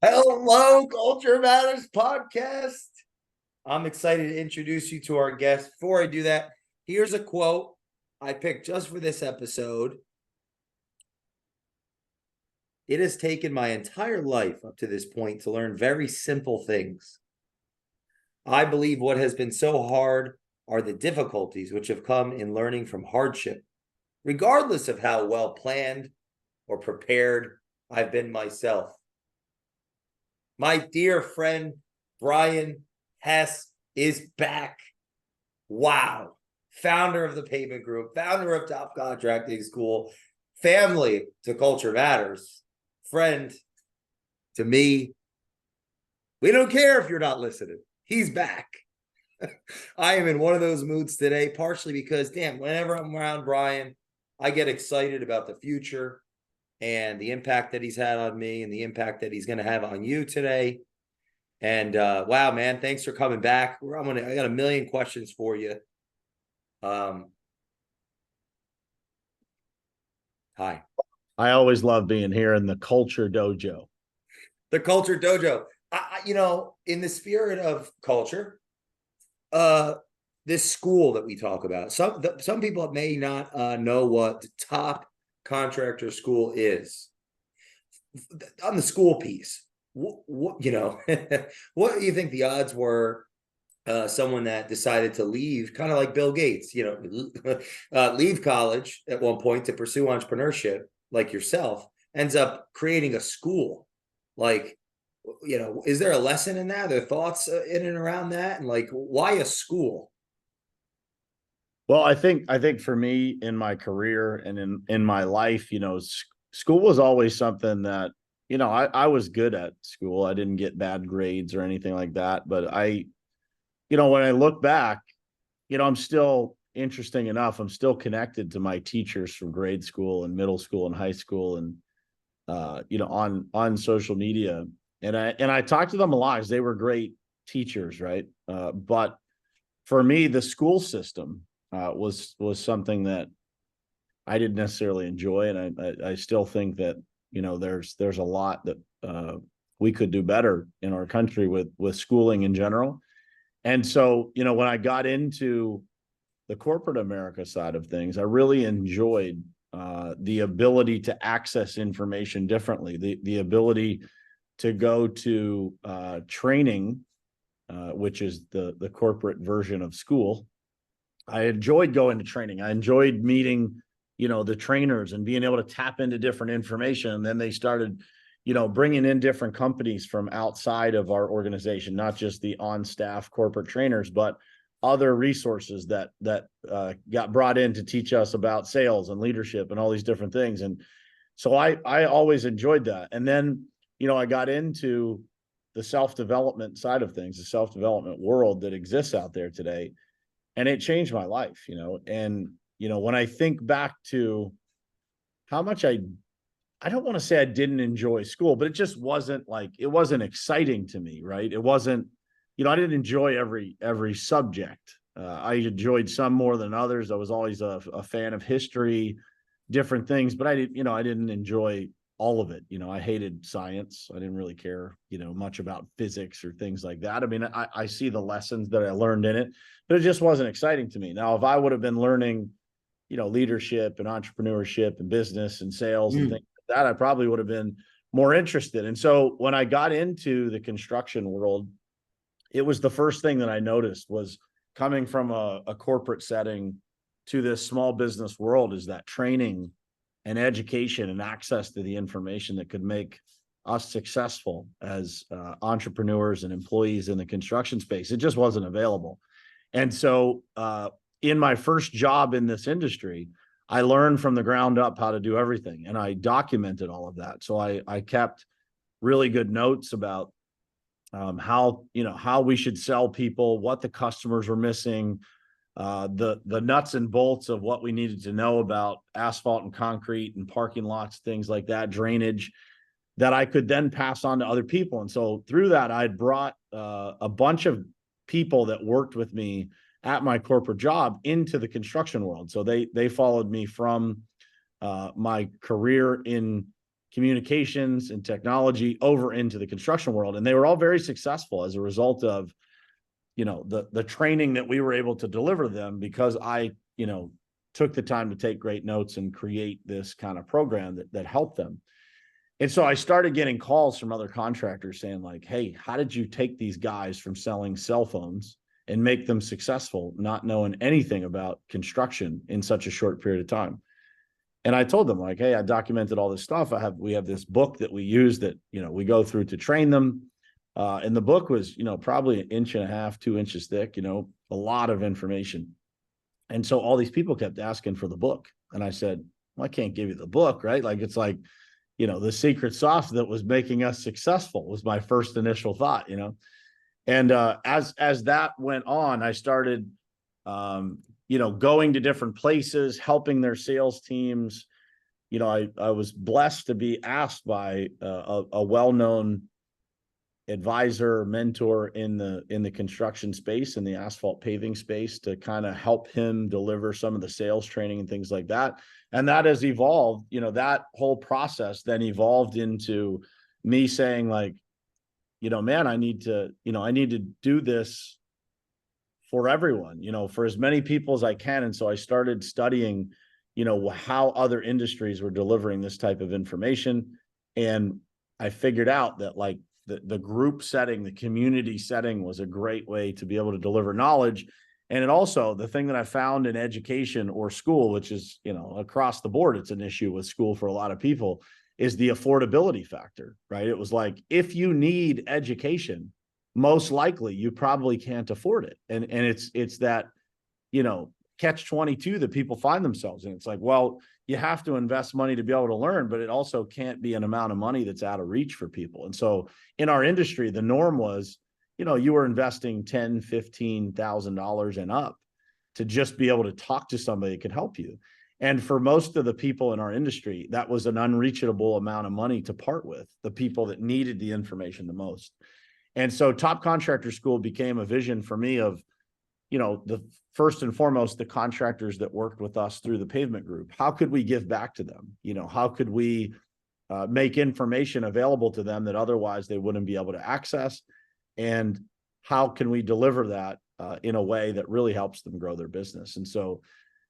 Hello, Culture Matters podcast. I'm excited to introduce you to our guest. Before I do that, here's a quote I picked just for this episode. It has taken my entire life up to this point to learn very simple things. I believe what has been so hard are the difficulties which have come in learning from hardship, regardless of how well planned or prepared I've been myself. My dear friend, Brian Hess is back. Wow. Founder of the Pavement Group, founder of Top Contracting School, family to Culture Matters, friend to me. We don't care if you're not listening. He's back. I am in one of those moods today, partially because, damn, whenever I'm around Brian, I get excited about the future and the impact that he's had on me and the impact that he's going to have on you today. And wow, man, thanks for coming back. I got a million questions for you. Hi. I always love being here in the Culture Dojo. The Culture Dojo. In the spirit of culture, this school that we talk about, some people may not know what the Top Contractor School is. On the school piece, what do you think the odds were? Someone that decided to leave, kind of like Bill Gates, leave college at one point to pursue entrepreneurship, like yourself, ends up creating a school. Like, is there a lesson in that? Are there thoughts in and around that? And like, why a school? Well, I think for me in my career and in my life, school was always something that, I was good at school. I didn't get bad grades or anything like that. But when I look back, I'm still interesting enough. I'm still connected to my teachers from grade school and middle school and high school and, on social media. And I talked to them a lot because they were great teachers. Right. But for me, the school system was something that I didn't necessarily enjoy. And I still think that, there's a lot that we could do better in our country with schooling in general. And so, when I got into the corporate America side of things, I really enjoyed the ability to access information differently, the ability to go to training, which is the corporate version of school. I enjoyed going to training. I enjoyed meeting, the trainers and being able to tap into different information. And then they started, bringing in different companies from outside of our organization, not just the on-staff corporate trainers, but other resources that got brought in to teach us about sales and leadership and all these different things. And so I always enjoyed that. And then, I got into the self-development side of things, the self-development world that exists out there today. And it changed my life, and, when I think back to how much I don't want to say I didn't enjoy school, but it just wasn't exciting to me. Right. It wasn't, I didn't enjoy every subject. I enjoyed some more than others. I was always a fan of history, different things, but I didn't enjoy all of it. I hated science. I didn't really care, much about physics or things like that. I mean, I see the lessons that I learned in it, but it just wasn't exciting to me. Now, if I would have been learning, leadership and entrepreneurship and business and sales and things like that, I probably would have been more interested. And so when I got into the construction world, it was the first thing that I noticed was coming from a corporate setting to this small business world is that training and education and access to the information that could make us successful as entrepreneurs and employees in the construction space. It just wasn't available. And so in my first job in this industry, I learned from the ground up how to do everything. And I documented all of that. So I kept really good notes about how we should sell people, what the customers were missing, the nuts and bolts of what we needed to know about asphalt and concrete and parking lots, things like that, drainage, that I could then pass on to other people. And so through that, I'd brought a bunch of people that worked with me at my corporate job into the construction world. So they followed me from my career in communications and technology over into the construction world. And they were all very successful as a result of, the training that we were able to deliver them, because I, took the time to take great notes and create this kind of program that helped them. And so I started getting calls from other contractors saying like, hey, how did you take these guys from selling cell phones and make them successful, not knowing anything about construction in such a short period of time? And I told them like, hey, I documented all this stuff. We have this book that we use that, we go through to train them. And the book was, probably 1.5 inches, 2 inches thick, a lot of information. And so all these people kept asking for the book. And I said, well, I can't give you the book, right? Like, it's like, the secret sauce that was making us successful was my first initial thought, And as that went on, I started, going to different places, helping their sales teams. I was blessed to be asked by a well-known advisor, mentor in the construction space, in the asphalt paving space, to kind of help him deliver some of the sales training and things like that. And that has evolved, that whole process then evolved into me saying like, man, I need to do this for everyone, for as many people as I can. And so I started studying, how other industries were delivering this type of information. And I figured out that like the group setting, the community setting was a great way to be able to deliver knowledge. And it also, the thing that I found in education or school, which is, across the board, it's an issue with school for a lot of people, is the affordability factor, right? It was like, if you need education, most likely you probably can't afford it. And it's that, catch 22 that people find themselves in. It's like, well, you have to invest money to be able to learn, but it also can't be an amount of money that's out of reach for people. And so in our industry, the norm was, you were investing $10,000, $15,000 and up to just be able to talk to somebody that could help you. And for most of the people in our industry, that was an unreachable amount of money to part with, the people that needed the information the most. And so Top Contractor School became a vision for me of, the first and foremost, the contractors that worked with us through the Pavement Group. How could we give back to them? How could we make information available to them that otherwise they wouldn't be able to access? And how can we deliver that in a way that really helps them grow their business? And so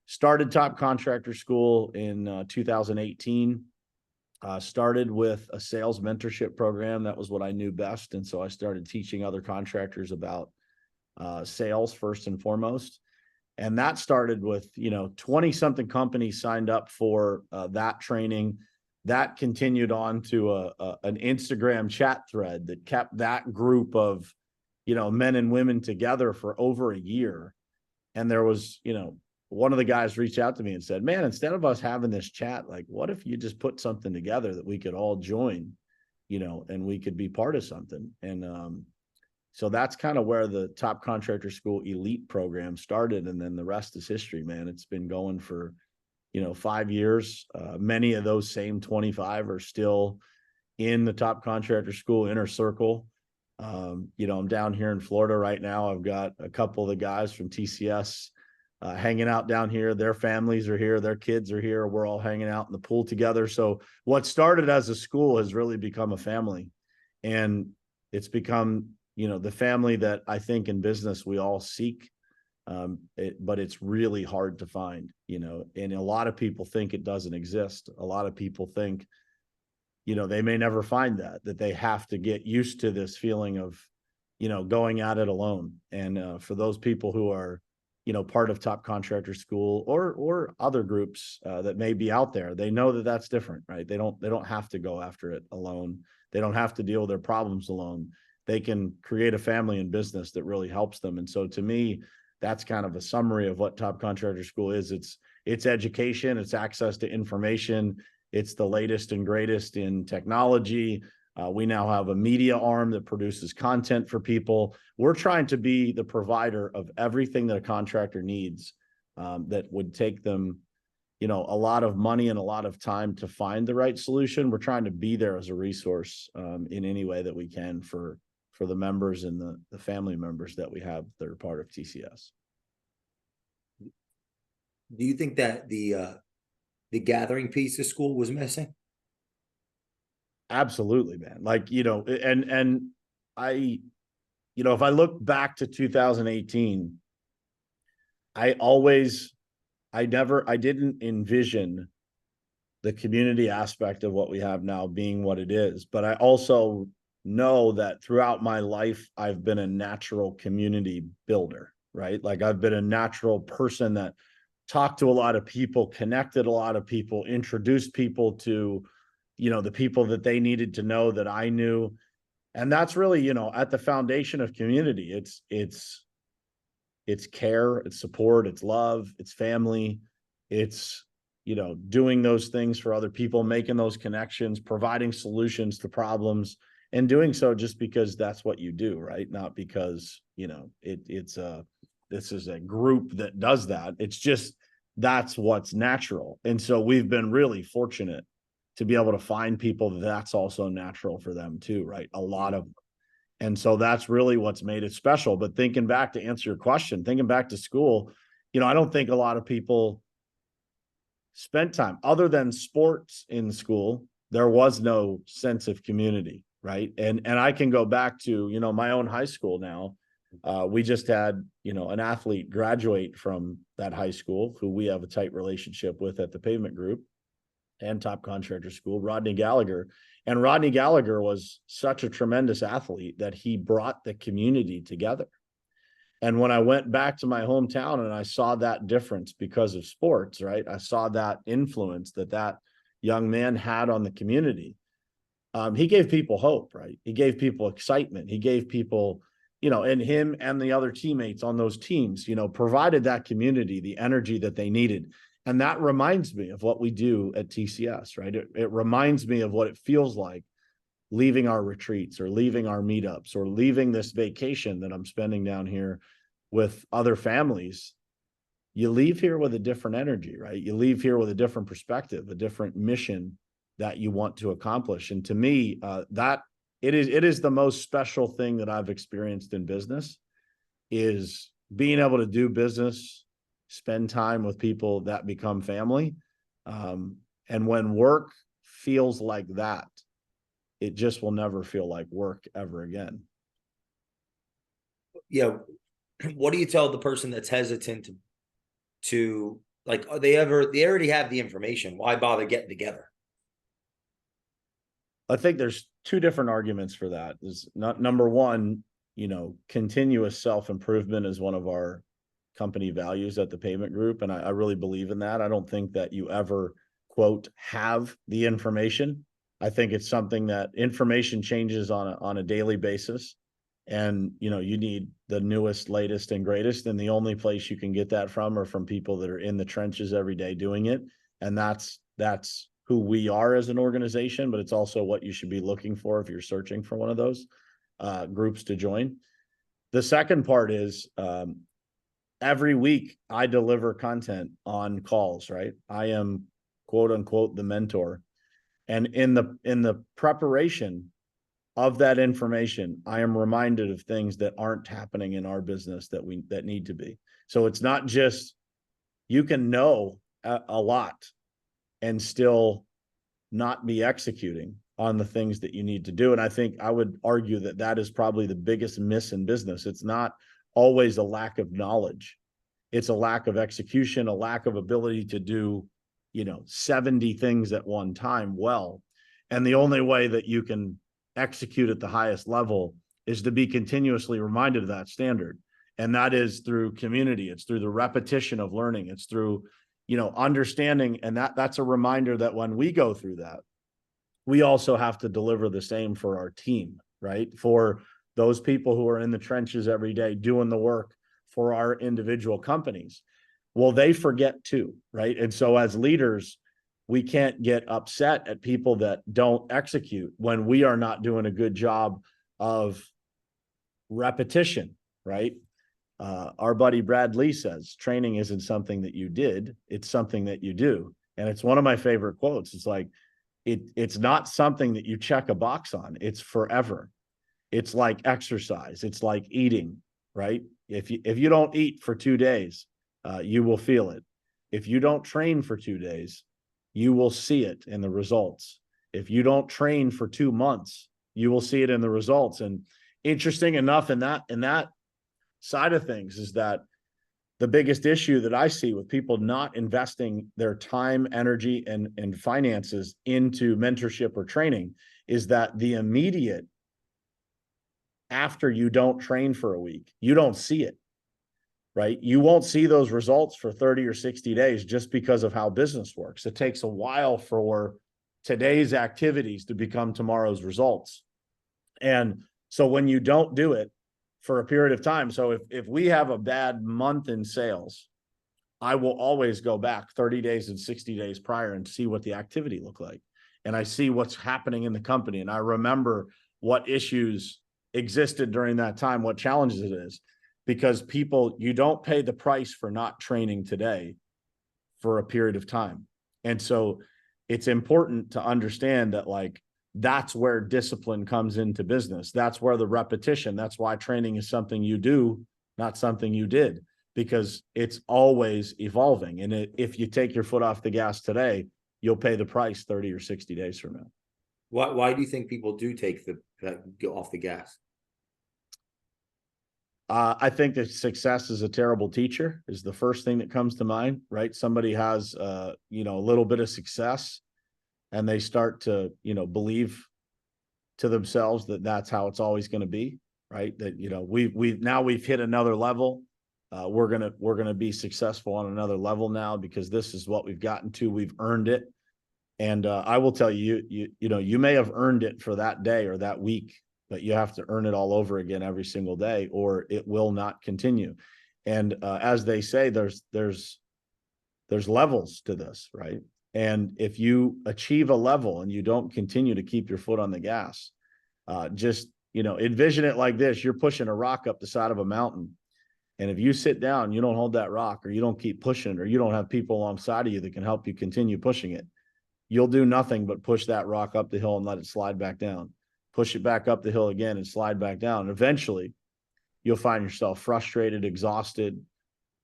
started Top Contractor School in 2018. Started with a sales mentorship program. That was what I knew best. And so I started teaching other contractors about sales first and foremost. And that started with, 20 something companies signed up for that training. That continued on to an Instagram chat thread that kept that group of, men and women together for over a year. And there was, one of the guys reached out to me and said, man, instead of us having this chat, like, what if you just put something together that we could all join, and we could be part of something? And so that's kind of where the Top Contractor School Elite program started. And then the rest is history, man. It's been going for, 5 years. Many of those same 25 are still in the Top Contractor School inner circle. I'm down here in Florida right now. I've got a couple of the guys from TCS hanging out down here. Their families are here. Their kids are here. We're all hanging out in the pool together. So what started as a school has really become a family. And it's become, the family that I think in business we all seek. But it's really hard to find, and a lot of people think it doesn't exist. A lot of people think, they may never find that they have to get used to this feeling of, going at it alone. And for those people who are, part of Top Contractor School or other groups that may be out there, they know that that's different, right? They don't have to go after it alone. They don't have to deal with their problems alone. They can create a family and business that really helps them. And so to me, that's kind of a summary of what Top Contractor School is. It's education, it's access to information, it's the latest and greatest in technology. We now have a media arm that produces content for people. We're trying to be the provider of everything that a contractor needs that would take them, a lot of money and a lot of time to find the right solution. We're trying to be there as a resource in any way that we can for the members and the family members that we have that are part of TCS. Do you think that the gathering piece of school was missing? Absolutely, man. Like, and I, if I look back to 2018, I always, I didn't envision the community aspect of what we have now being what it is. But I also know that throughout my life, I've been a natural community builder, right? Like I've been a natural person that talked to a lot of people, connected a lot of people, introduced people to, the people that they needed to know that I knew. And that's really, at the foundation of community. It's care, it's support, it's love, it's family, it's, doing those things for other people, making those connections, providing solutions to problems, and doing so just because that's what you do, right? Not because, this is a group that does that. It's just, that's what's natural. And so we've been really fortunate to be able to find people that's also natural for them too, right? A lot of, and so that's really what's made it special. But thinking back to answer your question, thinking back to school, I don't think a lot of people spent time other than sports in school. There was no sense of community, right? And I can go back to, my own high school now. We just had, an athlete graduate from that high school who we have a tight relationship with at the Pavement Group and Top Contractor School, Rodney Gallagher. And Rodney Gallagher was such a tremendous athlete that he brought the community together. And when I went back to my hometown and I saw that difference because of sports, right? I saw that influence that young man had on the community. He gave people hope, right? He gave people excitement. He gave people, and him and the other teammates on those teams, provided that community the energy that they needed. And that reminds me of what we do at TCS, right? It reminds me of what it feels like leaving our retreats or leaving our meetups or leaving this vacation that I'm spending down here with other families. You leave here with a different energy, right? You leave here with a different perspective, a different mission that you want to accomplish. And to me, that it is the most special thing that I've experienced in business, is being able to do business, spend time with people that become family. And when work feels like that, it just will never feel like work ever again. Yeah. What do you tell the person that's hesitant to like, they already have the information. Why bother getting together? I think there's two different arguments for that. Is not number one, continuous self-improvement is one of our company values at the Pavement Group. And I really believe in that. I don't think that you ever, quote, have the information. I think it's something that information changes on a daily basis. And, you need the newest, latest, and greatest. And the only place you can get that from are from people that are in the trenches every day doing it. And that's who we are as an organization, but it's also what you should be looking for if you're searching for one of those groups to join. The second part is every week I deliver content on calls, right? I am, quote unquote, the mentor. And in the preparation of that information, I am reminded of things that aren't happening in our business that need to be. So it's not just, you can know a lot and still not be executing on the things that you need to do. And I think I would argue that is probably the biggest miss in business. It's not always a lack of knowledge. It's a lack of execution, a lack of ability to do, 70 things at one time well. And the only way that you can execute at the highest level is to be continuously reminded of that standard. And that is through community. It's through the repetition of learning. It's through, understanding. And that's a reminder that when we go through that, we also have to deliver the same for our team, right? For those people who are in the trenches every day doing the work for our individual companies. Well, they forget too, right? And so as leaders, we can't get upset at people that don't execute when we are not doing a good job of repetition, right? Our buddy Brad Lee says, training isn't something that you did, it's something that you do. And it's one of my favorite quotes. It's like, it's not something that you check a box on. It's forever. It's like exercise. It's like eating, right? If you don't eat for 2 days, you will feel it. If you don't train for 2 days, you will see it in the results. If you don't train for 2 months, you will see it in the results. And interesting enough, in that side of things, is that the biggest issue that I see with people not investing their time, energy, and finances into mentorship or training is that the immediate after you don't train for a week, you don't see it, right? You won't see those results for 30 or 60 days just because of how business works. It takes a while for today's activities to become tomorrow's results. And so when you don't do it for a period of time, so if we have a bad month in sales, I will always go back 30 days and 60 days prior and see what the activity looked like. And I see what's happening in the company. And I remember what issues existed during that time, what challenges it is, because people, you don't pay the price for not training today for a period of time. And so it's important to understand that, like, that's where discipline comes into business. That's where the repetition, that's why training is something you do, not something you did, because it's always evolving. And if you take your foot off the gas today, you'll pay the price 30 or 60 days from now. Why do you think people do take go off the gas? I think that success is a terrible teacher is the first thing that comes to mind, right? Somebody has, a little bit of success, and they start to, believe to themselves that that's how it's always going to be, right? That, we've hit another level. We're going to be successful on another level now because this is what we've gotten to. We've earned it. And I will tell you, you may have earned it for that day or that week, but you have to earn it all over again every single day, or it will not continue. And as they say, there's levels to this, right? And if you achieve a level and you don't continue to keep your foot on the gas, just, envision it like this. You're pushing a rock up the side of a mountain. And if you sit down, you don't hold that rock, or you don't keep pushing, or you don't have people alongside of you that can help you continue pushing it, you'll do nothing but push that rock up the hill and let it slide back down. Push it back up the hill again and slide back down. And eventually you'll find yourself frustrated, exhausted,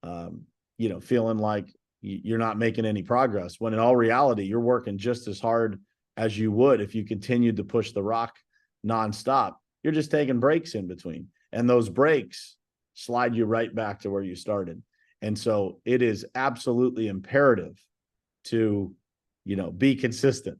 feeling like you're not making any progress, when in all reality, you're working just as hard as you would if you continued to push the rock nonstop. You're just taking breaks in between, and those breaks slide you right back to where you started. And so it is absolutely imperative to, be consistent.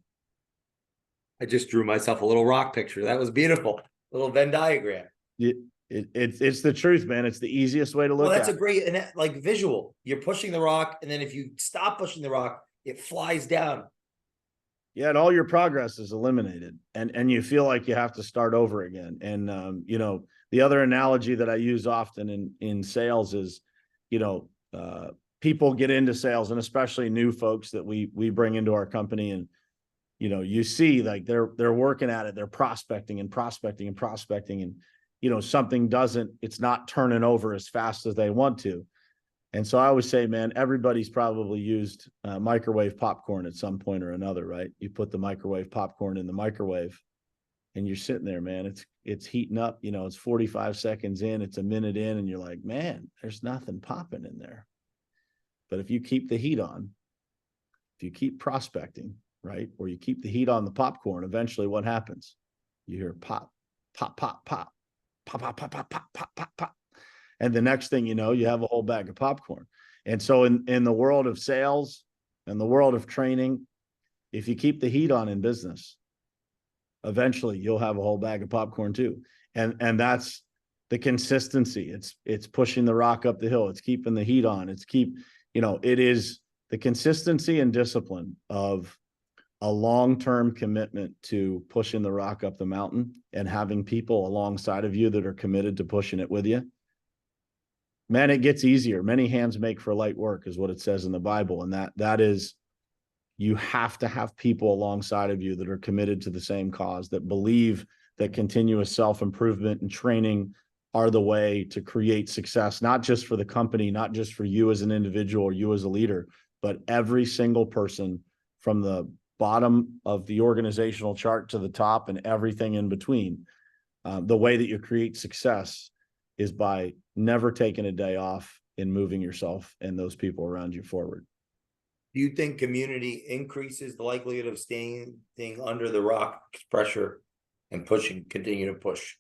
I just drew myself a little rock picture. That was beautiful. A little Venn diagram. It's the truth, man. It's the easiest way to look at it. Well, that's a great, and like, visual. You're pushing the rock, and then if you stop pushing the rock, it flies down. Yeah, and all your progress is eliminated, and you feel like you have to start over again. And the other analogy that I use often in sales is, people get into sales, and especially new folks that we bring into our company, and you see, like, they're working at it, they're prospecting and prospecting and prospecting, and something it's not turning over as fast as they want to. And so I always say, man, everybody's probably used microwave popcorn at some point or another, right? You put the microwave popcorn in the microwave and you're sitting there, man, it's heating up, it's 45 seconds in, it's a minute in, and you're like, man, there's nothing popping in there. But if you keep the heat on, if you keep prospecting, right, or you keep the heat on the popcorn, eventually what happens? You hear pop, pop, pop, pop, pop, pop, pop, pop, pop, pop, pop, pop. And the next thing you know, you have a whole bag of popcorn. And so in the world of sales and the world of training, if you keep the heat on in business, eventually you'll have a whole bag of popcorn too. And that's the consistency. It's pushing the rock up the hill. It's keeping the heat on. It is the consistency and discipline of a long-term commitment to pushing the rock up the mountain and having people alongside of you that are committed to pushing it with you. Man, it gets easier. Many hands make for light work is what it says in the Bible. And that is, you have to have people alongside of you that are committed to the same cause, that believe that continuous self-improvement and training are the way to create success, not just for the company, not just for you as an individual or you as a leader, but every single person from the bottom of the organizational chart to the top and everything in between. The way that you create success is by never taking a day off and moving yourself and those people around you forward. Do you think community increases the likelihood of staying under the rock's pressure and continue to push?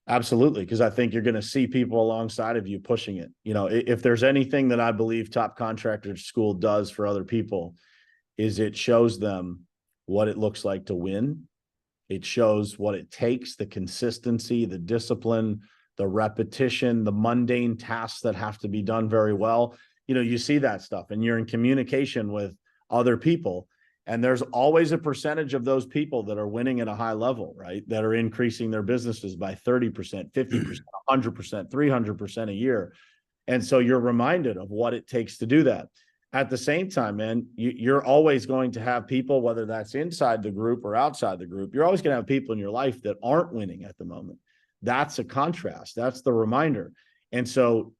Absolutely, because I think you're going to see people alongside of you pushing it. You know, if there's anything that I believe Top Contractor School does for other people, is it shows them what it looks like to win. It shows what it takes, the consistency, the discipline, the repetition, the mundane tasks that have to be done very well. You know, you see that stuff and you're in communication with other people. And there's always a percentage of those people that are winning at a high level, right? That are increasing their businesses by 30%, 50%, 100%, 300% a year. And so you're reminded of what it takes to do that. At the same time, man, you're always going to have people, whether that's inside the group or outside the group, you're always going to have people in your life that aren't winning at the moment. That's a contrast. That's the reminder. And so,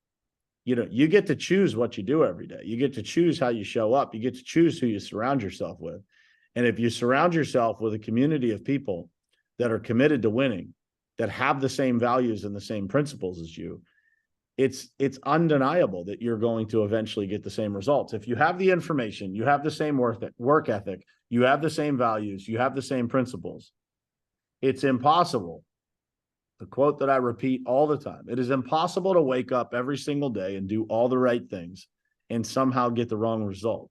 you know, you get to choose what you do every day. You get to choose how you show up. You get to choose who you surround yourself with. And if you surround yourself with a community of people that are committed to winning, that have the same values and the same principles as you, it's undeniable that you're going to eventually get the same results. If you have the information, you have the same work ethic, you have the same values, you have the same principles, it's impossible. The quote that I repeat all the time, it is impossible to wake up every single day and do all the right things and somehow get the wrong result.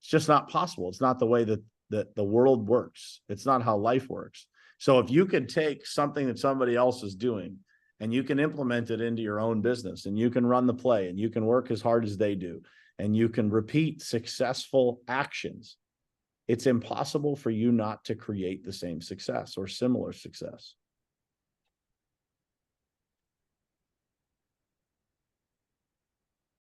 It's just not possible. It's not the way that the world works. It's not how life works. So if you can take something that somebody else is doing and you can implement it into your own business and you can run the play and you can work as hard as they do and you can repeat successful actions, it's impossible for you not to create the same success or similar success.